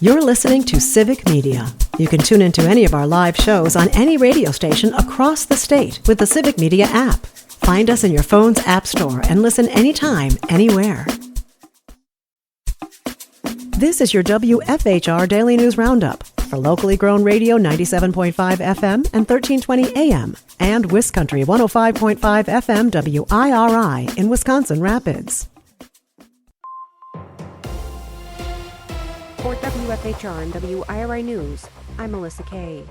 You're listening to Civic Media. You can tune into any of our live shows on any radio station across the state with the Civic Media app. Find us in your phone's app store and listen anytime, anywhere. This is your WFHR Daily News Roundup for locally grown radio 97.5 FM and 1320 AM and WisCountry 105.5 FM WIRI in Wisconsin Rapids. For WFHR and WIRI News, I'm Melissa Kay.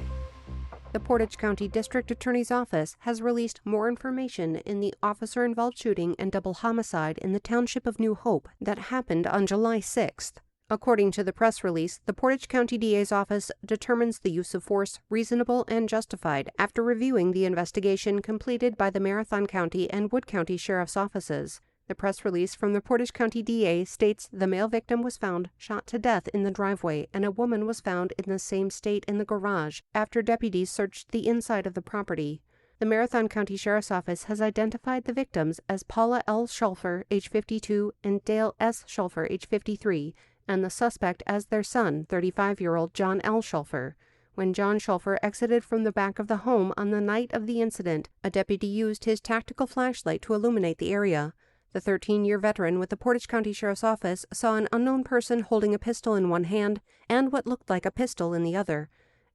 The Portage County District Attorney's Office has released more information in the officer-involved shooting and double homicide in the township of New Hope that happened on July 6th. According to the press release, the Portage County DA's office determines the use of force reasonable and justified after reviewing the investigation completed by the Marathon County and Wood County Sheriff's offices. The press release from the Portage County DA states the male victim was found shot to death in the driveway and a woman was found in the same state in the garage after deputies searched the inside of the property. The Marathon County Sheriff's Office has identified the victims as Paula L. Schulfer, age 52, and Dale S. Schulfer, age 53, and the suspect as their son, 35-year-old John L. Schulfer. When John Schulfer exited from the back of the home on the night of the incident, a deputy used his tactical flashlight to illuminate the area. The 13-year veteran with the Portage County Sheriff's Office saw an unknown person holding a pistol in one hand and what looked like a pistol in the other.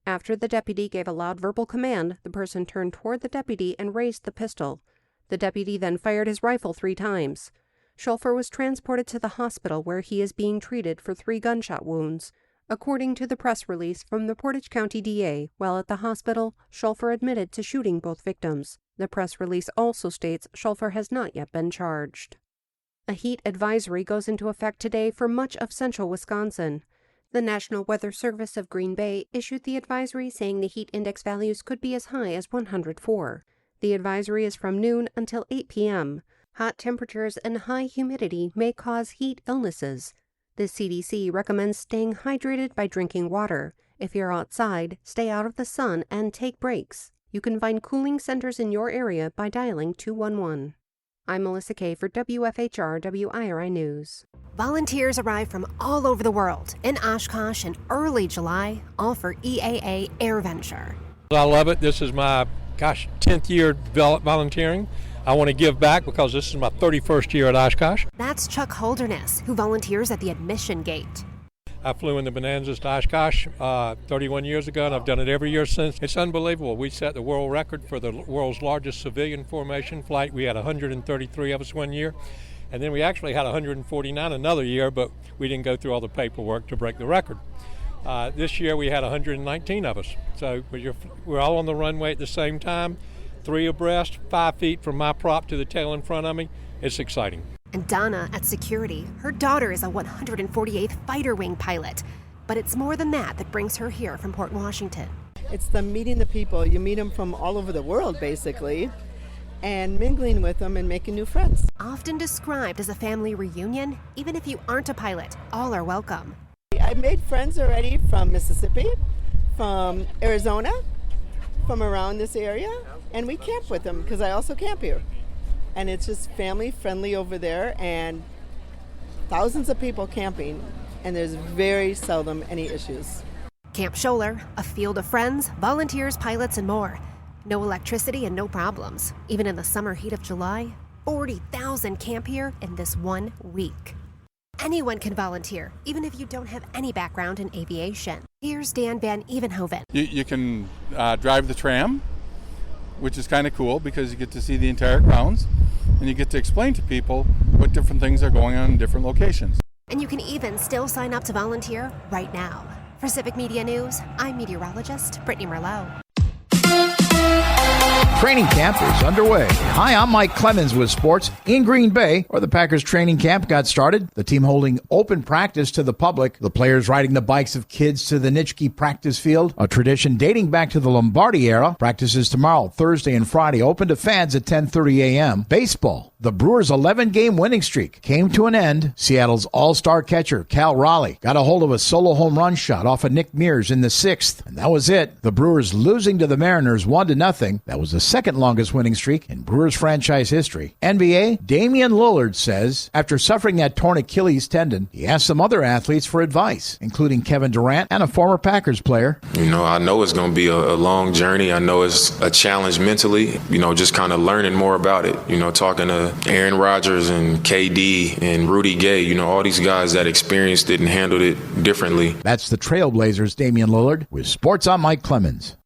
After the deputy gave a loud verbal command, the person turned toward the deputy and raised the pistol. The deputy then fired his rifle 3 times. Schulfer was transported to the hospital where he is being treated for 3 gunshot wounds. According to the press release from the Portage County DA, while at the hospital, Schulfer admitted to shooting both victims. The press release also states Schulfer has not yet been charged. A heat advisory goes into effect today for much of central Wisconsin. The National Weather Service of Green Bay issued the advisory saying the heat index values could be as high as 104. The advisory is from noon until 8 p.m. Hot temperatures and high humidity may cause heat illnesses. The CDC recommends staying hydrated by drinking water. If you're outside, stay out of the sun and take breaks. You can find cooling centers in your area by dialing 211. I'm Melissa Kay for WFHR WIRI News. Volunteers arrive from all over the world in Oshkosh in early July, all for EAA Air Venture. I love it. This is my, 10th year volunteering. I want to give back because this is my 31st year at Oshkosh. That's Chuck Holderness, who volunteers at the admission gate. I flew in the Bonanzas to Oshkosh 31 years ago, and I've done it every year since. It's unbelievable. We set the world record for the world's largest civilian formation flight. We had 133 of us one year, and then we actually had 149 another year, but we didn't go through all the paperwork to break the record. This year we had 119 of us. So we're all on the runway at the same time, 3 abreast, 5 feet from my prop to the tail in front of me. It's exciting. And Donna at security, her daughter is a 148th Fighter Wing pilot. But it's more than that brings her here from Port Washington. It's the meeting the people. You meet them from all over the world, basically, and mingling with them and making new friends. Often described as a family reunion, even if you aren't a pilot, all are welcome. I've made friends already from Mississippi, from Arizona, from around this area, and we camp with them because I also camp here. And it's just family friendly over there, and thousands of people camping, and there's very seldom any issues. Camp Scholler, a field of friends, volunteers, pilots, and more. No electricity and no problems. Even in the summer heat of July, 40,000 camp here in this 1 week. Anyone can volunteer, even if you don't have any background in aviation. Here's Dan Van Evenhoven. You can drive the tram, which is kind of cool because you get to see the entire grounds and you get to explain to people what different things are going on in different locations. And you can even still sign up to volunteer right now. For Civic Media News, I'm meteorologist Brittany Merlot. Training camp is underway. Hi, I'm Mike Clemens with sports. In Green Bay, where the Packers training camp got started, the team holding open practice to the public, the players riding the bikes of kids to the Nitschke practice field, a tradition dating back to the Lombardi era. Practices tomorrow, Thursday and Friday, open to fans at 10:30 a.m. Baseball The Brewers' 11-game winning streak came to an end. Seattle's all-star catcher, Cal Raleigh, got a hold of a solo home run shot off of Nick Mears in the 6th, and that was it. The Brewers losing to the Mariners 1-0. That was the second longest winning streak in Brewers franchise history. NBA, Damian Lillard says after suffering that torn Achilles tendon, he asked some other athletes for advice, including Kevin Durant and a former Packers player. I know it's going to be a long journey. I know it's a challenge mentally, just kind of learning more about it. Talking to Aaron Rodgers and KD and Rudy Gay, all these guys that experienced it and handled it differently. That's the Trailblazers' Damian Lillard with Sports. I'm Mike Clemens.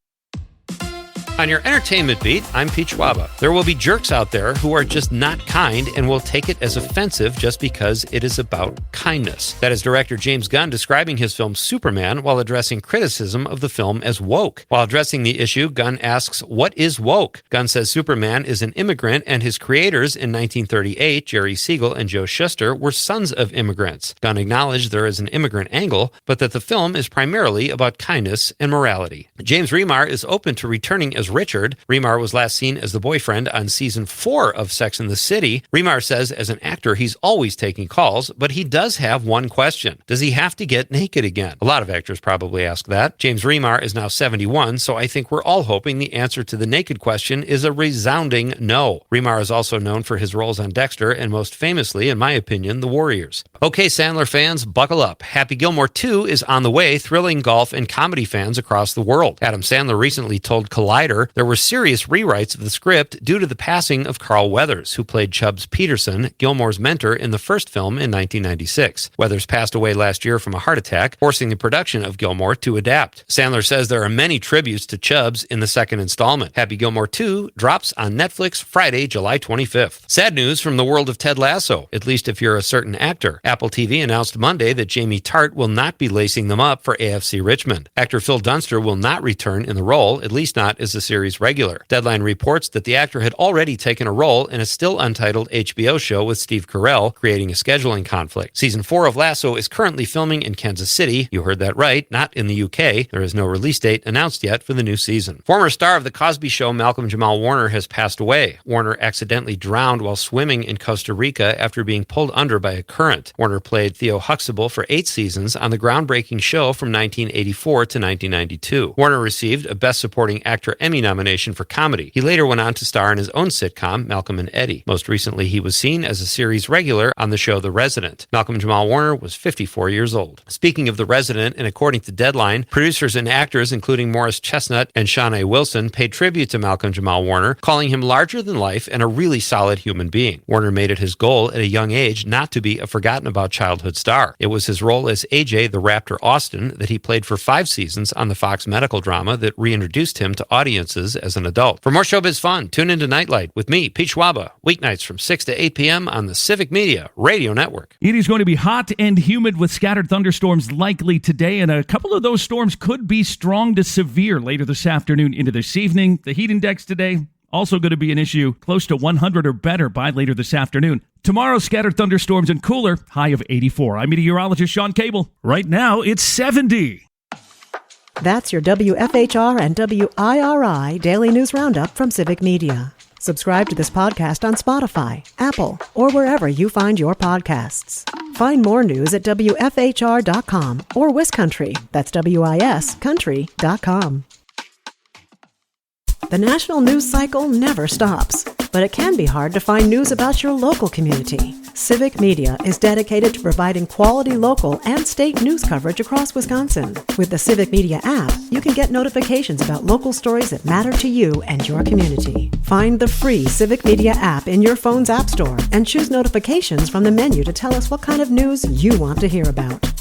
On your entertainment beat, I'm Pete Schwaba. There will be jerks out there who are just not kind and will take it as offensive just because it is about kindness. That is director James Gunn describing his film Superman while addressing criticism of the film as woke. While addressing the issue, Gunn asks, what is woke? Gunn says Superman is an immigrant and his creators in 1938, Jerry Siegel and Joe Shuster, were sons of immigrants. Gunn acknowledged there is an immigrant angle, but that the film is primarily about kindness and morality. James Remar is open to returning as Richard. Remar was last seen as the boyfriend on season 4 of Sex and the City. Remar says as an actor he's always taking calls, but he does have one question. Does he have to get naked again? A lot of actors probably ask that. James Remar is now 71, so I think we're all hoping the answer to the naked question is a resounding no. Remar is also known for his roles on Dexter and most famously, in my opinion, The Warriors. Okay, Sandler fans, buckle up. Happy Gilmore 2 is on the way, thrilling golf and comedy fans across the world. Adam Sandler recently told Collider there were serious rewrites of the script due to the passing of Carl Weathers, who played Chubbs Peterson, Gilmore's mentor in the first film in 1996. Weathers passed away last year from a heart attack, forcing the production of Gilmore to adapt. Sandler says there are many tributes to Chubbs in the second installment. Happy Gilmore 2 drops on Netflix Friday, July 25th. Sad news from the world of Ted Lasso, at least if you're a certain actor. Apple TV announced Monday that Jamie Tart will not be lacing them up for AFC Richmond. Actor Phil Dunster will not return in the role, at least not as a series regular. Deadline reports that the actor had already taken a role in a still untitled HBO show with Steve Carell, creating a scheduling conflict. Season 4 of Lasso is currently filming in Kansas City. You heard that right, not in the UK. There is no release date announced yet for the new season. Former star of The Cosby Show, Malcolm Jamal Warner, has passed away. Warner accidentally drowned while swimming in Costa Rica after being pulled under by a current. Warner played Theo Huxtable for 8 seasons on the groundbreaking show from 1984 to 1992. Warner received a Best Supporting Actor Emmy nomination for comedy. He later went on to star in his own sitcom, Malcolm and Eddie. Most recently, he was seen as a series regular on the show The Resident. Malcolm Jamal Warner was 54 years old. Speaking of The Resident, and according to Deadline, producers and actors, including Morris Chestnut and Shawnee Wilson, paid tribute to Malcolm Jamal Warner, calling him larger than life and a really solid human being. Warner made it his goal at a young age not to be a forgotten-about childhood star. It was his role as AJ the Raptor Austin that he played for 5 seasons on the Fox medical drama that reintroduced him to audiences as an adult. For more showbiz fun, tune into Nightlight with me, Pete Schwaba, weeknights from 6 to 8 p.m. on the Civic Media Radio Network. It is going to be hot and humid with scattered thunderstorms likely today, and a couple of those storms could be strong to severe later this afternoon into this evening. The heat index today also going to be an issue, close to 100 or better by later this afternoon. Tomorrow, scattered thunderstorms and cooler, high of 84. I'm meteorologist Sean Cable. Right now, it's 70. That's your WFHR and WIRI Daily News Roundup from Civic Media. Subscribe to this podcast on Spotify, Apple, or wherever you find your podcasts. Find more news at WFHR.com or WisCountry, that's WIS Country.com. The national news cycle never stops, but it can be hard to find news about your local community. Civic Media is dedicated to providing quality local and state news coverage across Wisconsin. With the Civic Media app, you can get notifications about local stories that matter to you and your community. Find the free Civic Media app in your phone's app store and choose notifications from the menu to tell us what kind of news you want to hear about.